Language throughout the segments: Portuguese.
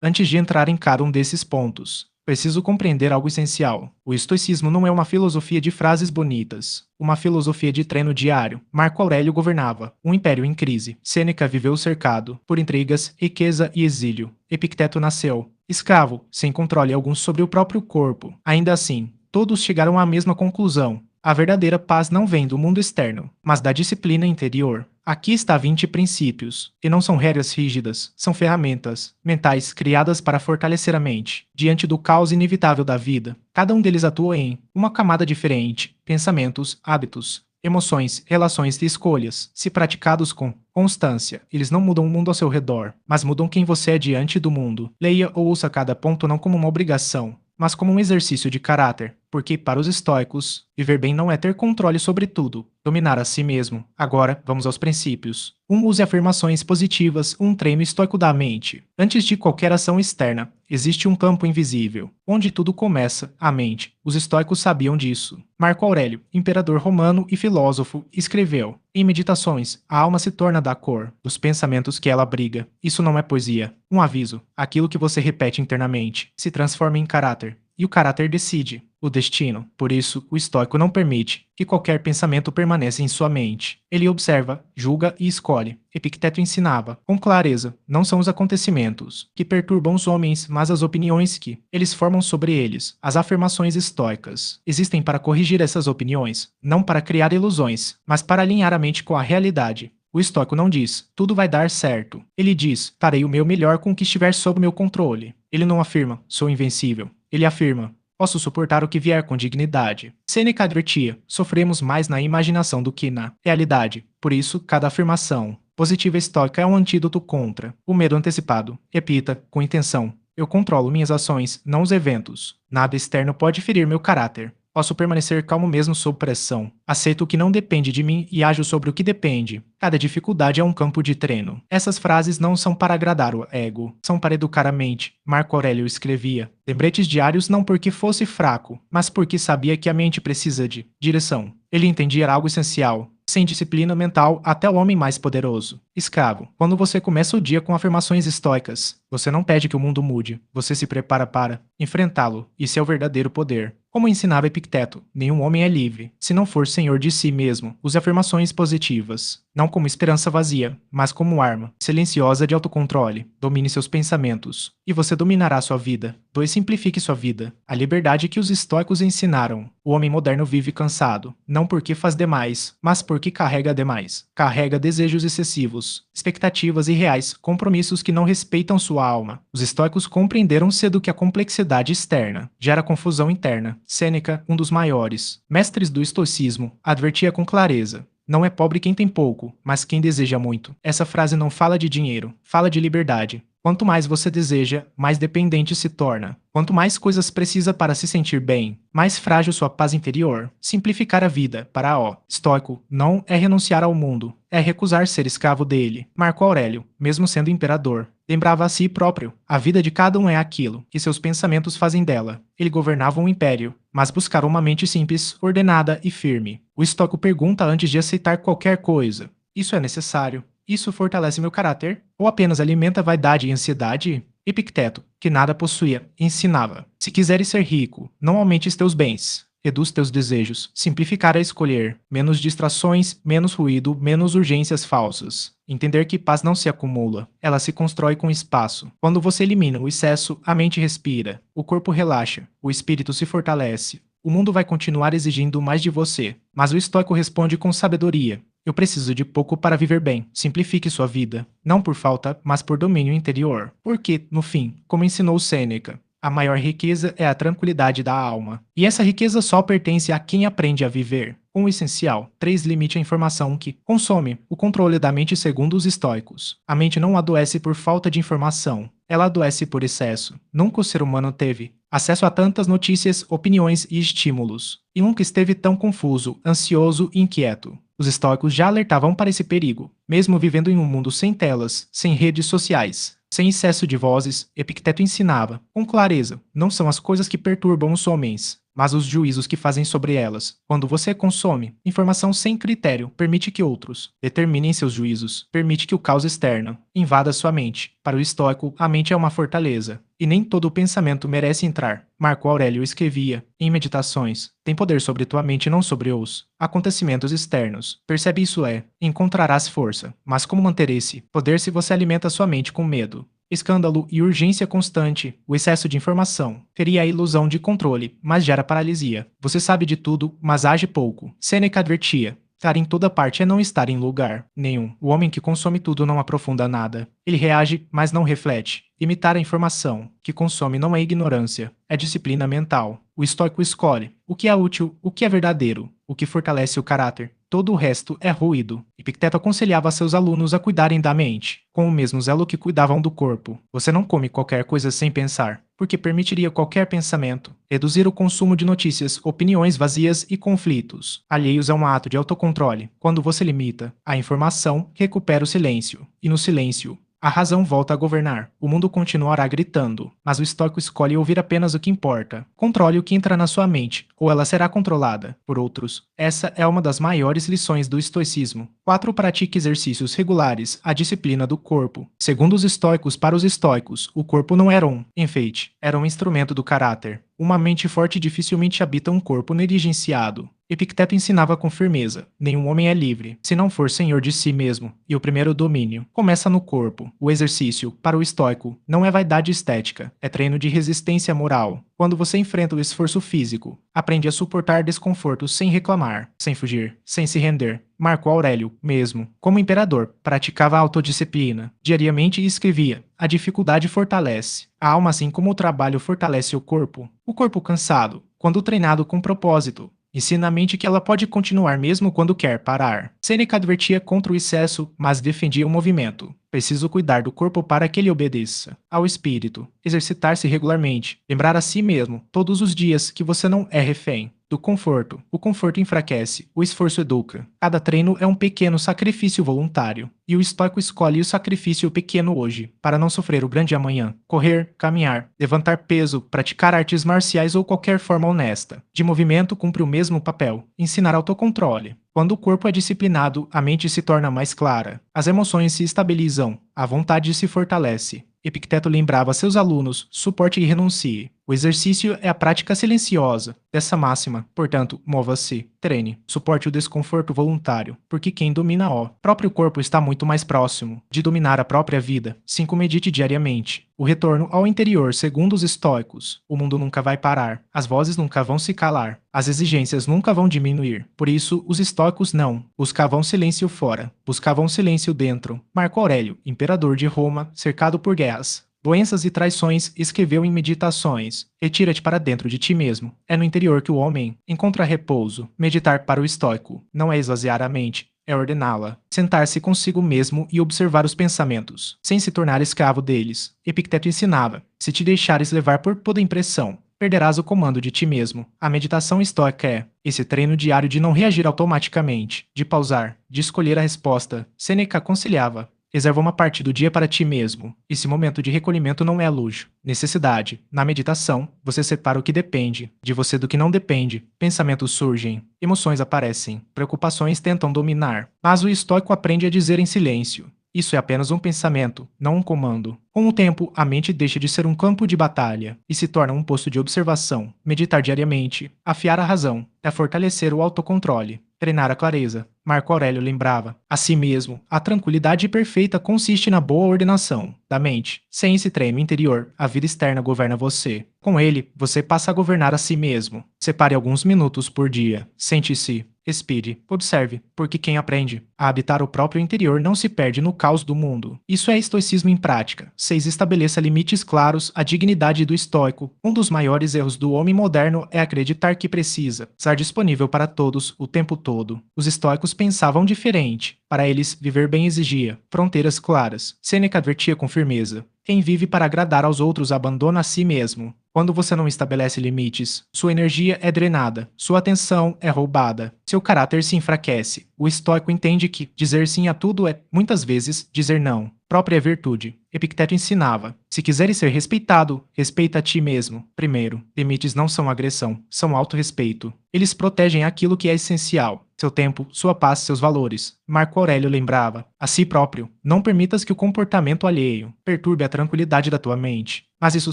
Antes de entrar em cada um desses pontos, preciso compreender algo essencial. O estoicismo não é uma filosofia de frases bonitas, uma filosofia de treino diário. Marco Aurélio governava um império em crise. Sêneca viveu cercado por intrigas, riqueza e exílio. Epicteto nasceu escravo, sem controle algum sobre o próprio corpo. Ainda assim, todos chegaram à mesma conclusão. A verdadeira paz não vem do mundo externo, mas da disciplina interior. Aqui está 20 princípios, e não são regras rígidas, são ferramentas mentais criadas para fortalecer a mente. Diante do caos inevitável da vida, cada um deles atua em uma camada diferente: pensamentos, hábitos, emoções, relações e escolhas. Se praticados com constância, eles não mudam o mundo ao seu redor, mas mudam quem você é diante do mundo. Leia ou ouça cada ponto não como uma obrigação, mas como um exercício de caráter, porque para os estoicos, viver bem não é ter controle sobre tudo, dominar a si mesmo. Agora, vamos aos princípios. Use afirmações positivas, um treino estoico da mente. Antes de qualquer ação externa, existe um campo invisível, onde tudo começa, a mente. Os estoicos sabiam disso. Marco Aurélio, imperador romano e filósofo, escreveu: em Meditações, a alma se torna da cor dos pensamentos que ela abriga. Isso não é poesia. Um aviso: aquilo que você repete internamente se transforma em caráter, e o caráter decide o destino. Por isso, o estoico não permite que qualquer pensamento permaneça em sua mente. Ele observa, julga e escolhe. Epicteto ensinava, com clareza, não são os acontecimentos que perturbam os homens, mas as opiniões que eles formam sobre eles. As afirmações estoicas existem para corrigir essas opiniões, não para criar ilusões, mas para alinhar a mente com a realidade. O estoico não diz, tudo vai dar certo. Ele diz, farei o meu melhor com o que estiver sob meu controle. Ele não afirma, sou invencível. Ele afirma, posso suportar o que vier com dignidade. Sêneca advertia, sofremos mais na imaginação do que na realidade. Por isso, cada afirmação positiva estoica é um antídoto contra o medo antecipado. Repita, com intenção, eu controlo minhas ações, não os eventos. Nada externo pode ferir meu caráter. Posso permanecer calmo mesmo sob pressão. Aceito o que não depende de mim e ajo sobre o que depende. Cada dificuldade é um campo de treino. Essas frases não são para agradar o ego, são para educar a mente. Marco Aurélio escrevia lembretes diários não porque fosse fraco, mas porque sabia que a mente precisa de direção. Ele entendia algo essencial. Sem disciplina mental, até o homem mais poderoso. Escravo, quando você começa o dia com afirmações estoicas, você não pede que o mundo mude, você se prepara para enfrentá-lo. Isso é o verdadeiro poder. Como ensinava Epicteto, nenhum homem é livre, se não for senhor de si mesmo. Use afirmações positivas, não como esperança vazia, mas como arma silenciosa de autocontrole. Domine seus pensamentos, e você dominará sua vida. 2. Simplifique sua vida. A liberdade que os estoicos ensinaram. O homem moderno vive cansado, não porque faz demais, mas porque carrega demais. Carrega desejos excessivos, expectativas irreais, compromissos que não respeitam sua alma. Os estoicos compreenderam cedo que a complexidade externa gera confusão interna. Sêneca, um dos maiores mestres do estoicismo, advertia com clareza: não é pobre quem tem pouco, mas quem deseja muito. Essa frase não fala de dinheiro, fala de liberdade. Quanto mais você deseja, mais dependente se torna. Quanto mais coisas precisa para se sentir bem, mais frágil sua paz interior. Simplificar a vida, para o estoico, não é renunciar ao mundo, é recusar ser escravo dele. Marco Aurélio, mesmo sendo imperador, lembrava a si próprio, a vida de cada um é aquilo que seus pensamentos fazem dela. Ele governava um império, mas buscava uma mente simples, ordenada e firme. O estoico pergunta antes de aceitar qualquer coisa: isso é necessário? Isso fortalece meu caráter? Ou apenas alimenta vaidade e ansiedade? Epicteto, que nada possuía, ensinava: se quiseres ser rico, não aumentes teus bens. Reduz teus desejos. Simplificar é escolher. Menos distrações, menos ruído, menos urgências falsas. Entender que paz não se acumula. Ela se constrói com espaço. Quando você elimina o excesso, a mente respira. O corpo relaxa. O espírito se fortalece. O mundo vai continuar exigindo mais de você. Mas o estoico responde com sabedoria: eu preciso de pouco para viver bem. Simplifique sua vida. Não por falta, mas por domínio interior. Porque, no fim, como ensinou Sêneca, a maior riqueza é a tranquilidade da alma. E essa riqueza só pertence a quem aprende a viver. O essencial. 3. Limite a informação que consome. O controle da mente segundo os estoicos. A mente não adoece por falta de informação. Ela adoece por excesso. Nunca o ser humano teve acesso a tantas notícias, opiniões e estímulos. E nunca esteve tão confuso, ansioso e inquieto. Os estoicos já alertavam para esse perigo. Mesmo vivendo em um mundo sem telas, sem redes sociais, sem excesso de vozes, Epicteto ensinava, com clareza, não são as coisas que perturbam os homens, mas os juízos que fazem sobre elas. Quando você consome informação sem critério, permite que outros determinem seus juízos, permite que o caos externo invada sua mente. Para o estoico, a mente é uma fortaleza, e nem todo o pensamento merece entrar. Marco Aurélio escrevia, em Meditações, tem poder sobre tua mente, não sobre os acontecimentos externos. Percebe isso encontrarás força. Mas como manter esse poder se você alimenta sua mente com medo, escândalo e urgência constante? O excesso de informação teria a ilusão de controle, mas gera paralisia. Você sabe de tudo, mas age pouco. Sêneca advertia: estar em toda parte é não estar em lugar nenhum. O homem que consome tudo não aprofunda nada. Ele reage, mas não reflete. Imitar a informação que consome não é ignorância, é disciplina mental. O estoico escolhe o que é útil, o que é verdadeiro, o que fortalece o caráter. Todo o resto é ruído. Epicteto aconselhava seus alunos a cuidarem da mente, com o mesmo zelo que cuidavam do corpo. Você não come qualquer coisa sem pensar, porque permitiria qualquer pensamento. Reduzir o consumo de notícias, opiniões vazias e conflitos alheios é um ato de autocontrole. Quando você limita a informação, recupera o silêncio. E no silêncio, a razão volta a governar. O mundo continuará gritando, mas o estoico escolhe ouvir apenas o que importa. Controle o que entra na sua mente, ou ela será controlada por outros. Essa é uma das maiores lições do estoicismo. 4. Pratique exercícios regulares, a disciplina do corpo. Segundo os estoicos, para os estoicos, o corpo não era um enfeite, era um instrumento do caráter. Uma mente forte dificilmente habita um corpo negligenciado. Epicteto ensinava com firmeza: nenhum homem é livre, se não for senhor de si mesmo, e o primeiro domínio começa no corpo. O exercício, para o estoico, não é vaidade estética, é treino de resistência moral. Quando você enfrenta o esforço físico, aprende a suportar desconforto sem reclamar, sem fugir, sem se render. Marco Aurélio, mesmo como imperador, praticava a autodisciplina diariamente e escrevia: a dificuldade fortalece a alma, assim como o trabalho fortalece o corpo. O corpo cansado, quando treinado com propósito, ensina a mente que ela pode continuar mesmo quando quer parar. Sêneca advertia contra o excesso, mas defendia o movimento. Preciso cuidar do corpo para que ele obedeça ao espírito. Exercitar-se regularmente. Lembrar a si mesmo, todos os dias, que você não é refém do conforto. O conforto enfraquece, o esforço educa. Cada treino é um pequeno sacrifício voluntário. E o estoico escolhe o sacrifício pequeno hoje, para não sofrer o grande amanhã. Correr, caminhar, levantar peso, praticar artes marciais ou qualquer forma honesta de movimento cumpre o mesmo papel: ensinar autocontrole. Quando o corpo é disciplinado, a mente se torna mais clara. As emoções se estabilizam, a vontade se fortalece. Epicteto lembrava a seus alunos: suporte e renuncie. O exercício é a prática silenciosa dessa máxima, portanto, mova-se, treine, suporte o desconforto voluntário, porque quem domina o próprio corpo está muito mais próximo de dominar a própria vida. 5. Medite diariamente. O retorno ao interior, segundo os estoicos: o mundo nunca vai parar, as vozes nunca vão se calar, as exigências nunca vão diminuir. Por isso, os estoicos não buscavam silêncio fora, buscavam silêncio dentro. Marco Aurélio, imperador de Roma, cercado por guerras, doenças e traições, escreveu em Meditações: retira-te para dentro de ti mesmo. É no interior que o homem encontra repouso. Meditar para o estoico não é esvaziar a mente, é ordená-la. Sentar-se consigo mesmo e observar os pensamentos, sem se tornar escravo deles. Epicteto ensinava: se te deixares levar por toda impressão, perderás o comando de ti mesmo. A meditação estoica é esse treino diário de não reagir automaticamente, de pausar, de escolher a resposta. Sêneca aconselhava: reserva uma parte do dia para ti mesmo. Esse momento de recolhimento não é luxo, necessidade. Na meditação, você separa o que depende de você do que não depende. Pensamentos surgem, emoções aparecem, preocupações tentam dominar. Mas o estoico aprende a dizer em silêncio: isso é apenas um pensamento, não um comando. Com o tempo, a mente deixa de ser um campo de batalha e se torna um posto de observação. Meditar diariamente, afiar a razão, é fortalecer o autocontrole, treinar a clareza. Marco Aurélio lembrava a si mesmo: a tranquilidade perfeita consiste na boa ordenação da mente. Sem esse treino interior, a vida externa governa você. Com ele, você passa a governar a si mesmo. Separe alguns minutos por dia. Sente-se, respire, observe, porque quem aprende a habitar o próprio interior não se perde no caos do mundo. Isso é estoicismo em prática. 6. Estabeleça limites claros. A dignidade do estoico. Um dos maiores erros do homem moderno é acreditar que precisa estar disponível para todos o tempo todo. Os estoicos pensavam diferente. Para eles, viver bem exigia fronteiras claras. Sêneca advertia com firmeza: Quem vive para agradar aos outros abandona a si mesmo. Quando você não estabelece limites, sua energia é drenada, sua atenção é roubada, seu caráter se enfraquece. O estoico entende que dizer sim a tudo é, muitas vezes, dizer não. Própria virtude. Epicteto ensinava: se quiseres ser respeitado, respeita a ti mesmo. Primeiro, limites não são agressão, são autorrespeito. Eles protegem aquilo que é essencial: seu tempo, sua paz, seus valores. Marco Aurélio lembrava: a si próprio, não permitas que o comportamento alheio perturbe a tranquilidade da tua mente. Mas isso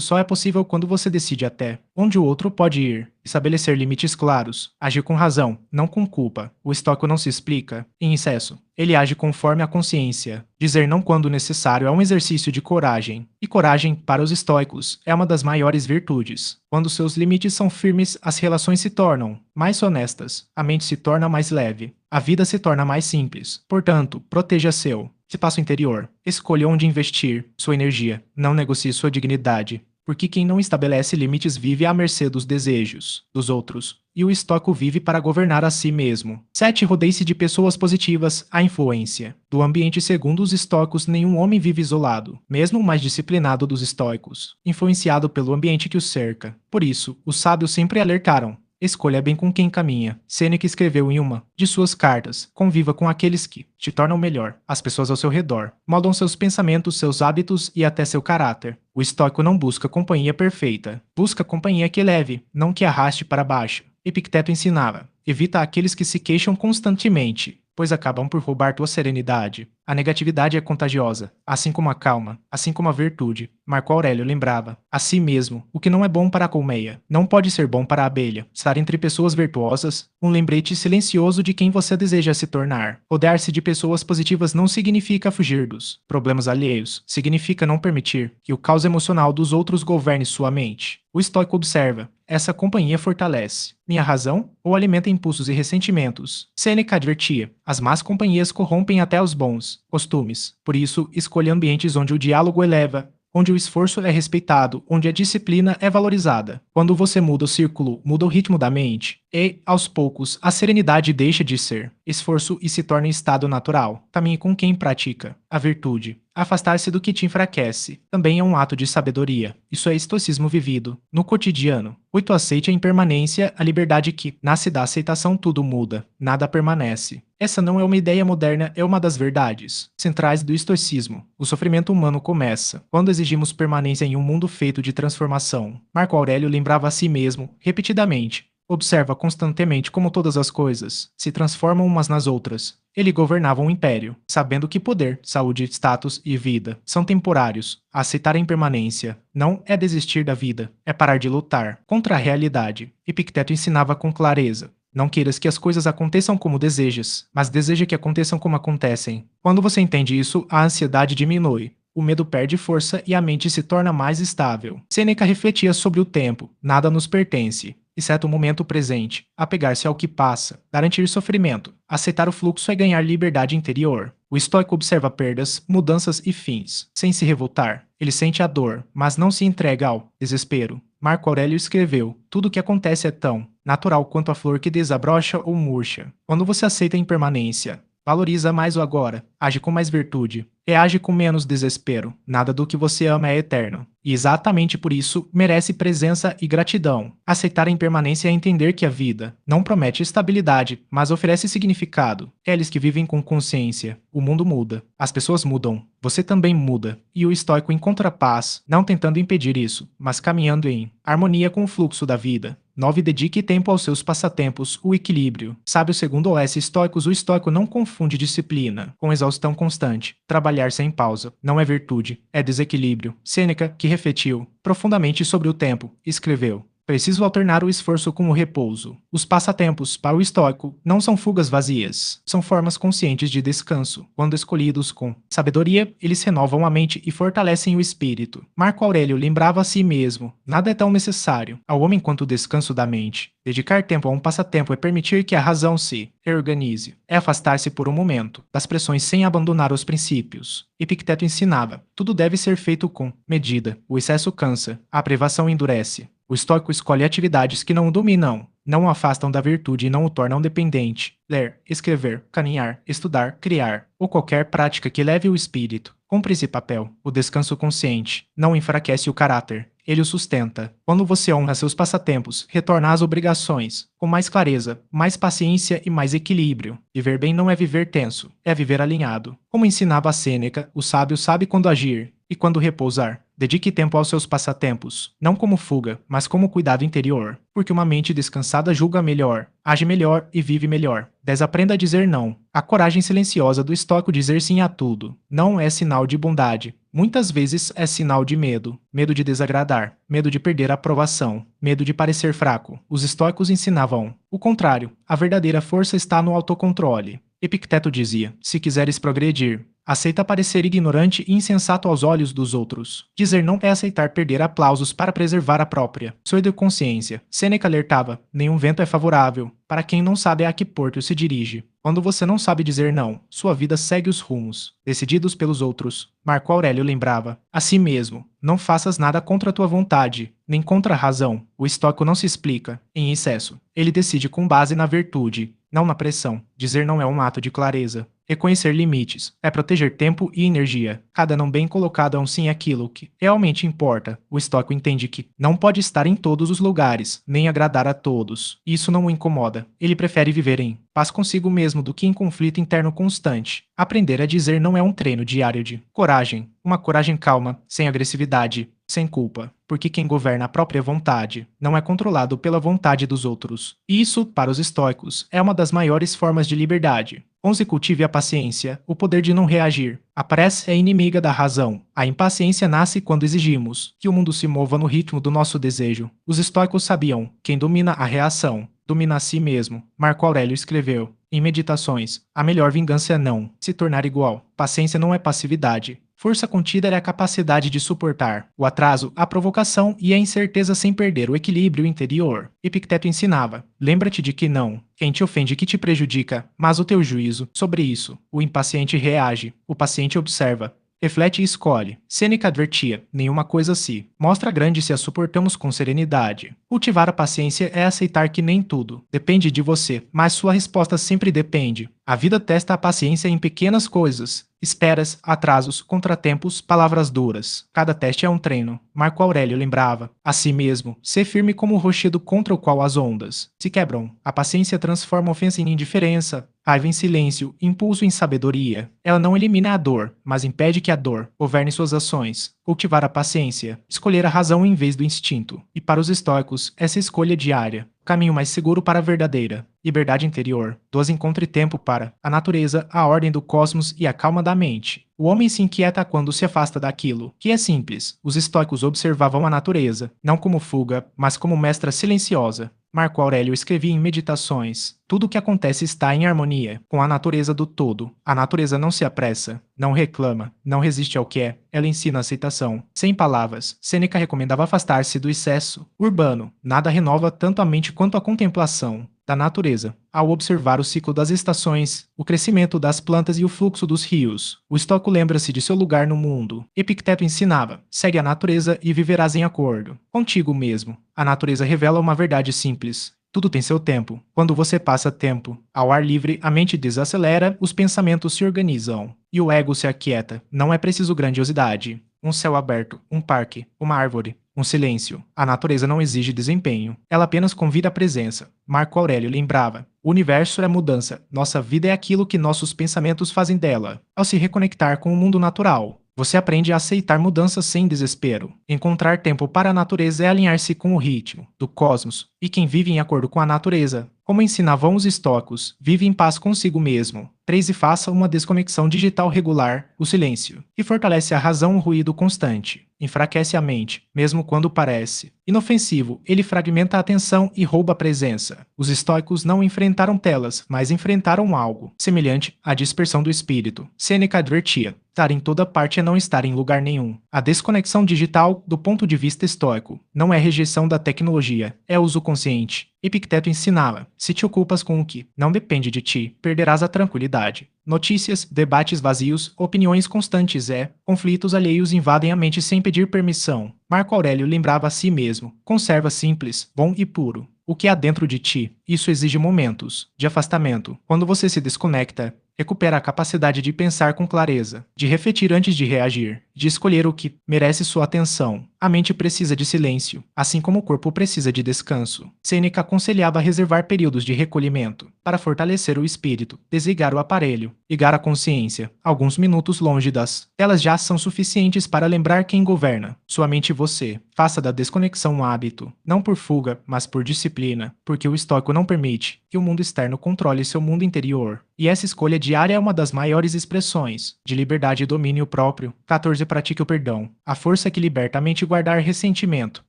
só é possível quando você decide até onde o outro pode ir. Estabelecer limites claros. Agir com razão, não com culpa. O estoico não se explica em excesso. Ele age conforme a consciência. Dizer não quando necessário é um exercício de coragem. E coragem, para os estoicos, é uma das maiores virtudes. Quando seus limites são firmes, as relações se tornam mais honestas, a mente se torna mais leve, a vida se torna mais simples. Portanto, proteja seu espaço interior. Escolha onde investir sua energia. Não negocie sua dignidade. Porque quem não estabelece limites vive à mercê dos desejos dos outros. E o estoico vive para governar a si mesmo. 7. Rodeie-se de pessoas positivas. A influência do ambiente. Segundo os estoicos, nenhum homem vive isolado, mesmo o mais disciplinado dos estoicos, influenciado pelo ambiente que o cerca. Por isso, os sábios sempre alertaram: escolha bem com quem caminha. Sêneca escreveu em uma de suas cartas: conviva com aqueles que te tornam melhor. As pessoas ao seu redor moldam seus pensamentos, seus hábitos e até seu caráter. O estoico não busca companhia perfeita. Busca companhia que leve, não que arraste para baixo. Epicteto ensinava: evita aqueles que se queixam constantemente, pois acabam por roubar tua serenidade. A negatividade é contagiosa, assim como a calma, assim como a virtude. Marco Aurélio lembrava: a si mesmo, o que não é bom para a colmeia, não pode ser bom para a abelha. Estar entre pessoas virtuosas, um lembrete silencioso de quem você deseja se tornar. Rodear-se de pessoas positivas não significa fugir dos problemas alheios, significa não permitir que o caos emocional dos outros governe sua mente. O estoico observa: essa companhia fortalece minha razão ou alimenta impulsos e ressentimentos. Sêneca advertia: as más companhias corrompem até os bons costumes. Por isso, escolha ambientes onde o diálogo eleva, onde o esforço é respeitado, onde a disciplina é valorizada. Quando você muda o círculo, muda o ritmo da mente, e, aos poucos, a serenidade deixa de ser esforço e se torna estado natural. Caminhe com quem pratica a virtude. Afastar-se do que te enfraquece também é um ato de sabedoria. Isso é estoicismo vivido no cotidiano. 8. Aceite a impermanência, a liberdade que nasce da aceitação. Tudo muda, nada permanece. Essa não é uma ideia moderna, é uma das verdades centrais do estoicismo. O sofrimento humano começa quando exigimos permanência em um mundo feito de transformação. Marco Aurélio lembrava a si mesmo, repetidamente: observa constantemente como todas as coisas se transformam umas nas outras. Ele governava um império, sabendo que poder, saúde, status e vida são temporários. Aceitar a impermanência não é desistir da vida, é parar de lutar contra a realidade. Epicteto ensinava com clareza: não queiras que as coisas aconteçam como desejas, mas deseja que aconteçam como acontecem. Quando você entende isso, a ansiedade diminui. O medo perde força e a mente se torna mais estável. Sêneca refletia sobre o tempo. Nada nos pertence, exceto o momento presente. Apegar-se ao que passa, garantir sofrimento. Aceitar o fluxo é ganhar liberdade interior. O estoico observa perdas, mudanças e fins, sem se revoltar. Ele sente a dor, mas não se entrega ao desespero. Marco Aurélio escreveu: tudo o que acontece é tão natural quanto a flor que desabrocha ou murcha. Quando você aceita a impermanência, valoriza mais o agora, age com mais virtude, reage com menos desespero. Nada do que você ama é eterno. E exatamente por isso, merece presença e gratidão. Aceitar a impermanência é entender que a vida não promete estabilidade, mas oferece significado. Eles que vivem com consciência. O mundo muda. As pessoas mudam. Você também muda. E o estoico encontra paz, não tentando impedir isso, mas caminhando em harmonia com o fluxo da vida. 9. Dedique tempo aos seus passatempos, o equilíbrio. Sábio segundo o S. Estoicos, o estoico não confunde disciplina com exaustão constante. Trabalhar sem pausa não é virtude, é desequilíbrio. Sêneca, que refletiu profundamente sobre o tempo, escreveu: preciso alternar o esforço com o repouso. Os passatempos, para o estoico, não são fugas vazias, são formas conscientes de descanso. Quando escolhidos com sabedoria, eles renovam a mente e fortalecem o espírito. Marco Aurélio lembrava a si mesmo: nada é tão necessário ao homem quanto o descanso da mente. Dedicar tempo a um passatempo é permitir que a razão se reorganize. É afastar-se por um momento das pressões sem abandonar os princípios. Epicteto ensinava: tudo deve ser feito com medida. O excesso cansa, a privação endurece. O estoico escolhe atividades que não o dominam, não o afastam da virtude e não o tornam dependente. Ler, escrever, caminhar, estudar, criar, ou qualquer prática que leve o espírito Cumpre esse papel. O descanso consciente não enfraquece o caráter. Ele o sustenta. Quando você honra seus passatempos, retorna às obrigações, com mais clareza, mais paciência e mais equilíbrio. Viver bem não é viver tenso, é viver alinhado. Como ensinava Sêneca, o sábio sabe quando agir e quando repousar. Dedique tempo aos seus passatempos, não como fuga, mas como cuidado interior, porque uma mente descansada julga melhor, age melhor e vive melhor. 10. Aprenda a dizer não. A coragem silenciosa do estoico dizer sim a tudo não é sinal de bondade. Muitas vezes é sinal de medo. Medo de desagradar, medo de perder a aprovação, medo de parecer fraco. Os estoicos ensinavam o contrário. A verdadeira força está no autocontrole. Epicteto dizia: se quiseres progredir, aceita parecer ignorante e insensato aos olhos dos outros. Dizer não é aceitar perder aplausos para preservar a própria pseudoconsciência. Sêneca alertava: nenhum vento é favorável para quem não sabe a que porto se dirige. Quando você não sabe dizer não, sua vida segue os rumos decididos pelos outros. Marco Aurélio lembrava a si mesmo: não faças nada contra a tua vontade, nem contra a razão. O estoico não se explica em excesso. Ele decide com base na virtude, não na pressão. Dizer não é um ato de clareza. Reconhecer limites é proteger tempo e energia. Cada não bem colocado é um sim àquilo que realmente importa. O estoico entende que não pode estar em todos os lugares, nem agradar a todos. Isso não o incomoda. Ele prefere viver em paz consigo mesmo do que em conflito interno constante. Aprender a dizer não é um treino diário de coragem. Uma coragem calma, sem agressividade, sem culpa. Porque quem governa a própria vontade não é controlado pela vontade dos outros. E isso, para os estoicos, é uma das maiores formas de liberdade. 11. Cultive a paciência, o poder de não reagir. A pressa é inimiga da razão. A impaciência nasce quando exigimos que o mundo se mova no ritmo do nosso desejo. Os estoicos sabiam: quem domina a reação, domina a si mesmo. Marco Aurélio escreveu em Meditações: a melhor vingança é não se tornar igual. Paciência não é passividade. Força contida é a capacidade de suportar o atraso, a provocação e a incerteza sem perder o equilíbrio interior. Epicteto ensinava: lembra-te de que não quem te ofende que te prejudica, mas o teu juízo sobre isso. O impaciente reage, o paciente observa, reflete e escolhe. Sêneca advertia: nenhuma coisa se mostra grande se a suportamos com serenidade. Cultivar a paciência é aceitar que nem tudo depende de você, mas sua resposta sempre depende. A vida testa a paciência em pequenas coisas: esperas, atrasos, contratempos, palavras duras. Cada teste é um treino. Marco Aurélio lembrava a si mesmo: ser firme como o rochedo contra o qual as ondas se quebram. A paciência transforma ofensa em indiferença, raiva em silêncio, impulso em sabedoria. Ela não elimina a dor, mas impede que a dor governe suas ações. Cultivar a paciência, escolher a razão em vez do instinto. E para os estoicos, essa escolha diária, o caminho mais seguro para a verdadeira liberdade interior. 12. Encontre tempo para a natureza, a ordem do cosmos e a calma da mente. O homem se inquieta quando se afasta daquilo que é simples. Os estoicos observavam a natureza, não como fuga, mas como mestra silenciosa. Marco Aurélio escrevia em Meditações: tudo o que acontece está em harmonia com a natureza do todo. A natureza não se apressa, não reclama, não resiste ao que é. Ela ensina a aceitação. Sem palavras, Sêneca recomendava afastar-se do excesso urbano. Nada renova tanto a mente quanto a contemplação da natureza. Ao observar o ciclo das estações, o crescimento das plantas e o fluxo dos rios, o estoico lembra-se de seu lugar no mundo. Epicteto ensinava: segue a natureza e viverás em acordo contigo mesmo. A natureza revela uma verdade simples: tudo tem seu tempo. Quando você passa tempo ao ar livre, a mente desacelera, os pensamentos se organizam e o ego se aquieta. Não é preciso grandiosidade. Um céu aberto, um parque, uma árvore, um silêncio. A natureza não exige desempenho. Ela apenas convida a presença. Marco Aurélio lembrava: o universo é mudança. Nossa vida é aquilo que nossos pensamentos fazem dela. Ao se reconectar com o mundo natural, você aprende a aceitar mudanças sem desespero. Encontrar tempo para a natureza é alinhar-se com o ritmo do cosmos. E quem vive em acordo com a natureza, como ensinavam os estoicos, vive em paz consigo mesmo. 3. E faça uma desconexão digital regular, o silêncio, que fortalece a razão o ruído constante. Enfraquece a mente, mesmo quando parece inofensivo. Ele fragmenta a atenção e rouba a presença. Os estoicos não enfrentaram telas, mas enfrentaram algo semelhante à dispersão do espírito. Sêneca advertia: estar em toda parte é não estar em lugar nenhum. A desconexão digital, do ponto de vista estoico, não é rejeição da tecnologia, é uso consciente. Epicteto ensinava: se te ocupas com o que não depende de ti, perderás a tranquilidade. Notícias, debates vazios, opiniões constantes conflitos alheios invadem a mente sem pedir permissão. Marco Aurélio lembrava a si mesmo: conserva simples, bom e puro o que há dentro de ti. Isso exige momentos de afastamento. Quando você se desconecta, recupera a capacidade de pensar com clareza, de refletir antes de reagir, de escolher o que merece sua atenção. A mente precisa de silêncio, assim como o corpo precisa de descanso. Sêneca aconselhava reservar períodos de recolhimento, para fortalecer o espírito, desligar o aparelho, ligar a consciência. Alguns minutos longe das telas já são suficientes para lembrar quem governa, sua mente e você. Faça da desconexão um hábito, não por fuga, mas por disciplina, porque o estoico não permite que o mundo externo controle seu mundo interior. E essa escolha diária é uma das maiores expressões de liberdade e domínio próprio. 14. Pratique o perdão. A força que liberta a mente guardar ressentimento,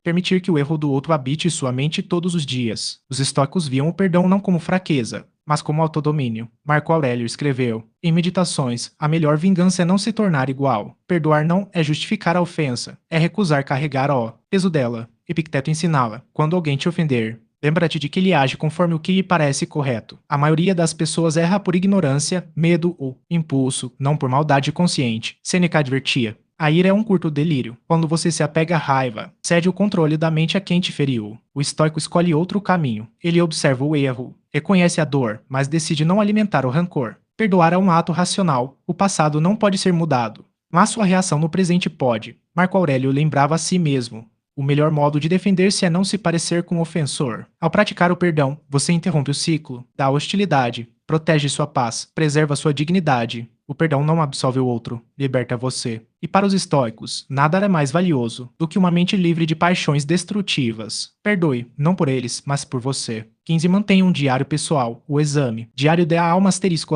permitir que o erro do outro habite sua mente todos os dias. Os estoicos viam o perdão não como fraqueza, mas como autodomínio. Marco Aurélio escreveu: em Meditações, a melhor vingança é não se tornar igual. Perdoar não é justificar a ofensa, é recusar carregar o peso dela. Epicteto ensinava: quando alguém te ofender, lembra-te de que ele age conforme o que lhe parece correto. A maioria das pessoas erra por ignorância, medo ou impulso, não por maldade consciente. Sêneca advertia: a ira é um curto delírio. Quando você se apega à raiva, cede o controle da mente a quem te feriu. O estoico escolhe outro caminho. Ele observa o erro, reconhece a dor, mas decide não alimentar o rancor. Perdoar é um ato racional. O passado não pode ser mudado, mas sua reação no presente pode. Marco Aurélio lembrava a si mesmo: o melhor modo de defender-se é não se parecer com o ofensor. Ao praticar o perdão, você interrompe o ciclo da hostilidade, protege sua paz, preserva sua dignidade. O perdão não absolve o outro, liberta você. E para os estoicos, nada é mais valioso do que uma mente livre de paixões destrutivas. Perdoe, não por eles, mas por você. 15. Mantenha um diário pessoal, o exame. Diário da alma asterisco.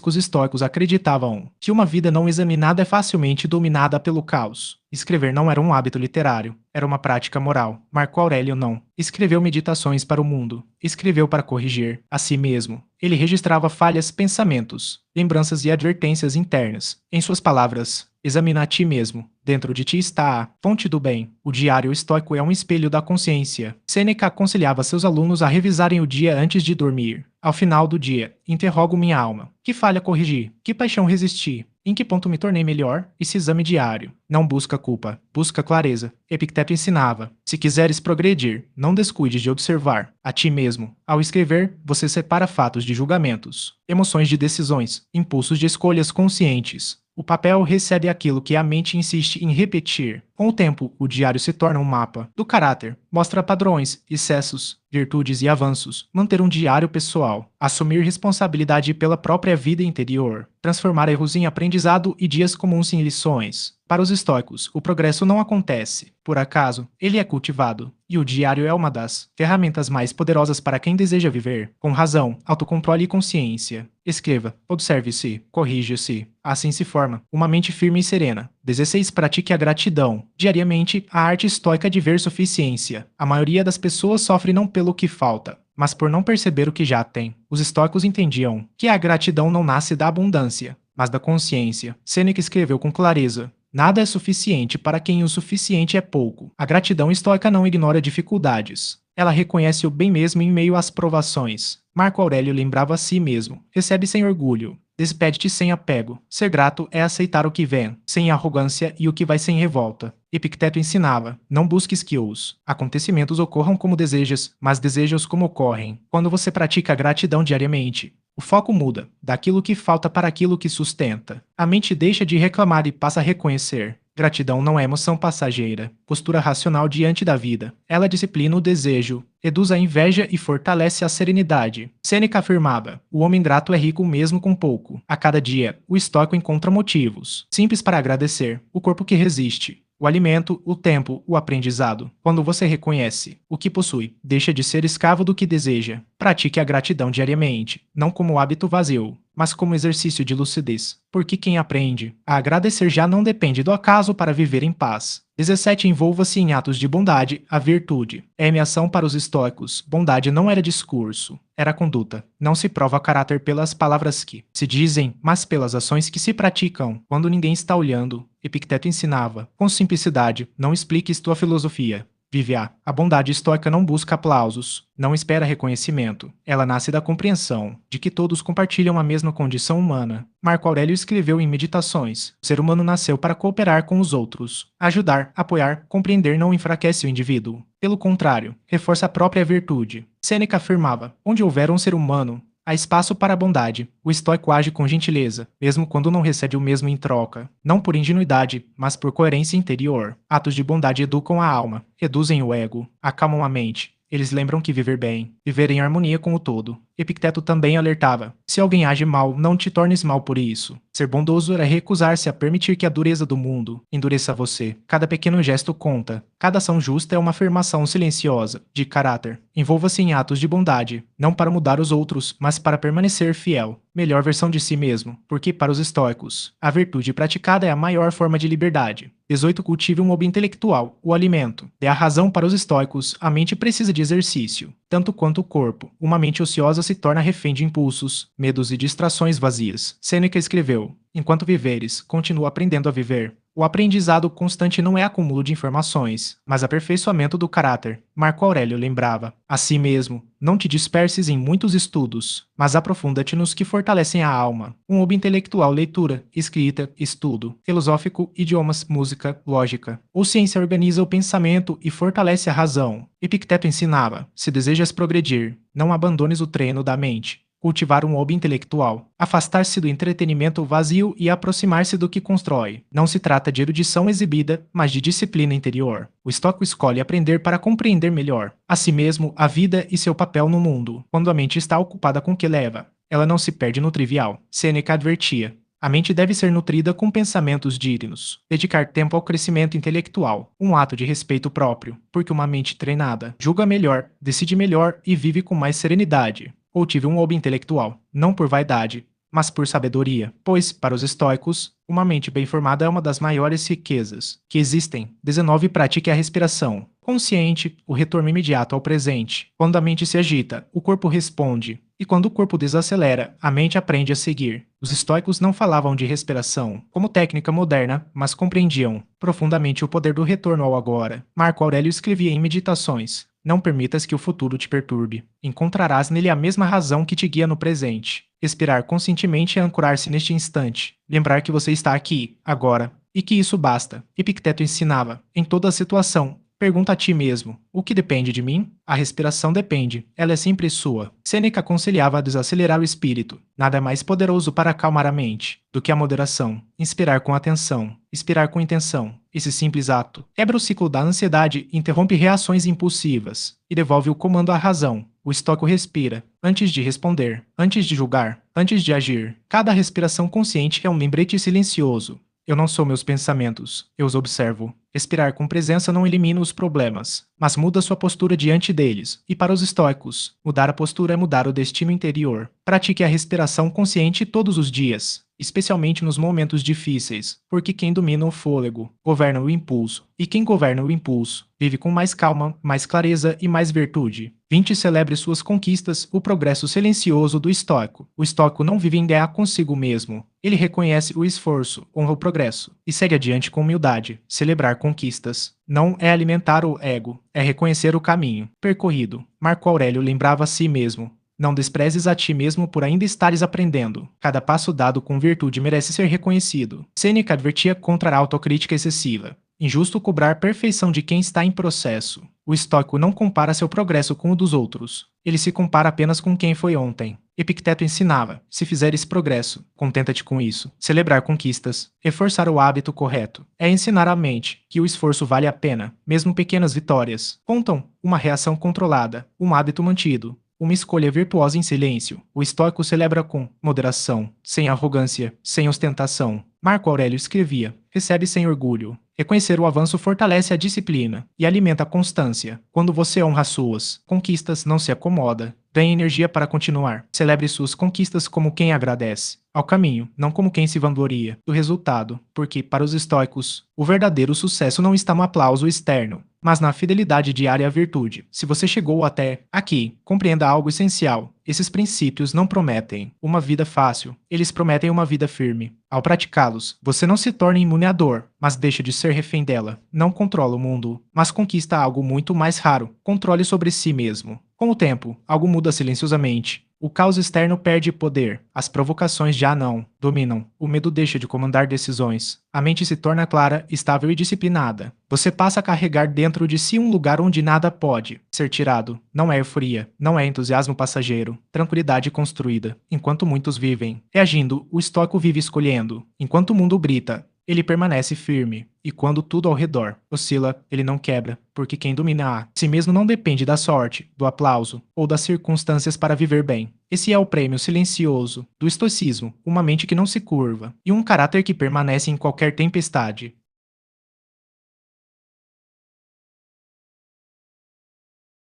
Os estoicos acreditavam que uma vida não examinada é facilmente dominada pelo caos. Escrever não era um hábito literário, era uma prática moral. Marco Aurélio não. Escreveu meditações para o mundo. Escreveu para corrigir a si mesmo. Ele registrava falhas, pensamentos, lembranças e advertências internas. Em suas palavras: examina a ti mesmo. Dentro de ti está a fonte do bem. O diário estoico é um espelho da consciência. Sêneca aconselhava seus alunos a revisarem o dia antes de dormir. Ao final do dia, interrogo minha alma: que falha corrigi? Que paixão resisti? Em que ponto me tornei melhor? Esse exame diário não busca culpa, busca clareza. Epicteto ensinava: se quiseres progredir, não descuides de observar a ti mesmo. Ao escrever, você separa fatos de julgamentos, emoções de decisões, impulsos de escolhas conscientes. O papel recebe aquilo que a mente insiste em repetir. Com o tempo, o diário se torna um mapa do caráter. Mostra padrões, excessos, virtudes e avanços. Manter um diário pessoal. Assumir responsabilidade pela própria vida interior. Transformar erros em aprendizado e dias comuns em lições. Para os estoicos, o progresso não acontece por acaso, ele é cultivado. E o diário é uma das ferramentas mais poderosas para quem deseja viver com razão, autocontrole e consciência. Escreva, observe-se, corrija-se. Assim se forma uma mente firme e serena. 16. Pratique a gratidão. Diariamente, a arte estoica de ver suficiência. A maioria das pessoas sofre não pelo que falta, mas por não perceber o que já tem. Os estoicos entendiam que a gratidão não nasce da abundância, mas da consciência. Sêneca escreveu com clareza: nada é suficiente para quem o suficiente é pouco. A gratidão estoica não ignora dificuldades. Ela reconhece o bem mesmo em meio às provações. Marco Aurélio lembrava a si mesmo: recebe sem orgulho, despede-te sem apego. Ser grato é aceitar o que vem, sem arrogância, e o que vai sem revolta. Epicteto ensinava: não busques que os acontecimentos ocorram como desejas, mas deseja-os como ocorrem. Quando você pratica a gratidão diariamente, o foco muda, daquilo que falta para aquilo que sustenta. A mente deixa de reclamar e passa a reconhecer. Gratidão não é emoção passageira, postura racional diante da vida. Ela disciplina o desejo, reduz a inveja e fortalece a serenidade. Sêneca afirmava: o homem grato é rico mesmo com pouco. A cada dia, o estoico encontra motivos simples para agradecer. O corpo que resiste, o alimento, o tempo, o aprendizado. Quando você reconhece o que possui, deixa de ser escravo do que deseja. Pratique a gratidão diariamente, não como hábito vazio, mas como exercício de lucidez. Porque quem aprende a agradecer já não depende do acaso para viver em paz. 17. Envolva-se em atos de bondade, a virtude. Ação para os estoicos. Bondade não era discurso, era conduta. Não se prova caráter pelas palavras que se dizem, mas pelas ações que se praticam, quando ninguém está olhando. Epicteto ensinava: com simplicidade, não expliques tua filosofia. Vive-a. A bondade estoica não busca aplausos, não espera reconhecimento. Ela nasce da compreensão de que todos compartilham a mesma condição humana. Marco Aurélio escreveu em Meditações: o ser humano nasceu para cooperar com os outros. Ajudar, apoiar, compreender não enfraquece o indivíduo. Pelo contrário, reforça a própria virtude. Sêneca afirmava: onde houver um ser humano, Há espaço para a bondade. O estoico age com gentileza, mesmo quando não recebe o mesmo em troca. Não por ingenuidade, mas por coerência interior. Atos de bondade educam a alma, reduzem o ego, acalmam a mente. Eles lembram que viver bem, viver em harmonia com o todo. Epicteto também alertava: se alguém age mal, não te tornes mal por isso. Ser bondoso era recusar-se a permitir que a dureza do mundo endureça você. Cada pequeno gesto conta. Cada ação justa é uma afirmação silenciosa, de caráter. Envolva-se em atos de bondade, não para mudar os outros, mas para permanecer fiel. Melhor versão de si mesmo, porque para os estoicos, a virtude praticada é a maior forma de liberdade. 18. Cultive um hobby intelectual, o alimento. Dê a razão para os estoicos, a mente precisa de exercício, tanto quanto o corpo. Uma mente ociosa se torna refém de impulsos, medos e distrações vazias. Sêneca escreveu: enquanto viveres, continua aprendendo a viver. O aprendizado constante não é acúmulo de informações, mas aperfeiçoamento do caráter. Marco Aurélio lembrava: assim mesmo, não te disperses em muitos estudos, mas aprofunda-te nos que fortalecem a alma. Um hobby intelectual: leitura, escrita, estudo, filosófico, idiomas, música, lógica. Ou ciência organiza o pensamento e fortalece a razão. Epicteto ensinava: se desejas progredir, não abandones o treino da mente. Cultivar um hobby intelectual, afastar-se do entretenimento vazio e aproximar-se do que constrói. Não se trata de erudição exibida, mas de disciplina interior. O estoico escolhe aprender para compreender melhor a si mesmo, a vida e seu papel no mundo. Quando a mente está ocupada com o que leva, ela não se perde no trivial. Sêneca advertia: a mente deve ser nutrida com pensamentos dignos. Dedicar tempo ao crescimento intelectual, um ato de respeito próprio, porque uma mente treinada julga melhor, decide melhor e vive com mais serenidade. Cultive um hobby intelectual, não por vaidade, mas por sabedoria, pois, para os estoicos, uma mente bem formada é uma das maiores riquezas que existem. 19. Pratique a respiração consciente, o retorno imediato ao presente. Quando a mente se agita, o corpo responde, e quando o corpo desacelera, a mente aprende a seguir. Os estoicos não falavam de respiração como técnica moderna, mas compreendiam profundamente o poder do retorno ao agora. Marco Aurélio escrevia em Meditações: não permitas que o futuro te perturbe. Encontrarás nele a mesma razão que te guia no presente. Respirar conscientemente é ancorar-se neste instante. Lembrar que você está aqui, agora, e que isso basta. Epicteto ensinava: em toda situação, pergunta a ti mesmo: o que depende de mim? A respiração depende, ela é sempre sua. Sêneca aconselhava a desacelerar o espírito. Nada é mais poderoso para acalmar a mente do que a moderação. Inspirar com atenção, expirar com intenção. Esse simples ato quebra o ciclo da ansiedade, interrompe reações impulsivas e devolve o comando à razão. O estoico respira antes de responder, antes de julgar, antes de agir. Cada respiração consciente é um lembrete silencioso. Eu não sou meus pensamentos, eu os observo. Respirar com presença não elimina os problemas, mas muda sua postura diante deles. E para os estoicos, mudar a postura é mudar o destino interior. Pratique a respiração consciente todos os dias, especialmente nos momentos difíceis, porque quem domina o fôlego governa o impulso, e quem governa o impulso vive com mais calma, mais clareza e mais virtude. 20. Celebre suas conquistas, o progresso silencioso do estoico. O estoico não vive em guerra consigo mesmo. Ele reconhece o esforço, honra o progresso e segue adiante com humildade. Celebrar conquistas não é alimentar o ego, é reconhecer o caminho percorrido. Marco Aurélio lembrava a si mesmo: não desprezes a ti mesmo por ainda estares aprendendo. Cada passo dado com virtude merece ser reconhecido. Sêneca advertia contra a autocrítica excessiva. Injusto cobrar perfeição de quem está em processo. O estoico não compara seu progresso com o dos outros. Ele se compara apenas com quem foi ontem. Epicteto ensinava: se fizeres progresso, contenta-te com isso. Celebrar conquistas, reforçar o hábito correto, é ensinar à mente que o esforço vale a pena, mesmo pequenas vitórias contam. Uma reação controlada, um hábito mantido, uma escolha virtuosa em silêncio. O estoico celebra com moderação, sem arrogância, sem ostentação. Marco Aurélio escrevia: recebe sem orgulho. Reconhecer o avanço fortalece a disciplina e alimenta a constância. Quando você honra suas conquistas, não se acomoda, ganha energia para continuar. Celebre suas conquistas como quem agradece ao caminho, não como quem se vangloria do resultado, porque, para os estoicos, o verdadeiro sucesso não está no aplauso externo, mas na fidelidade diária à virtude. Se você chegou até aqui, compreenda algo essencial. Esses princípios não prometem uma vida fácil, eles prometem uma vida firme. Ao praticá-los, você não se torna imune à dor, mas deixa de ser refém dela. Não controla o mundo, mas conquista algo muito mais raro: controle sobre si mesmo. Com o tempo, algo muda silenciosamente. O caos externo perde poder, as provocações já não dominam, o medo deixa de comandar decisões, a mente se torna clara, estável e disciplinada. Você passa a carregar dentro de si um lugar onde nada pode ser tirado. Não é euforia, não é entusiasmo passageiro, tranquilidade construída, enquanto muitos vivem. Reagindo, o estoico vive escolhendo. Enquanto o mundo grita, ele permanece firme, e quando tudo ao redor oscila, ele não quebra, porque quem domina a si mesmo não depende da sorte, do aplauso ou das circunstâncias para viver bem. Esse é o prêmio silencioso do estoicismo, uma mente que não se curva e um caráter que permanece em qualquer tempestade.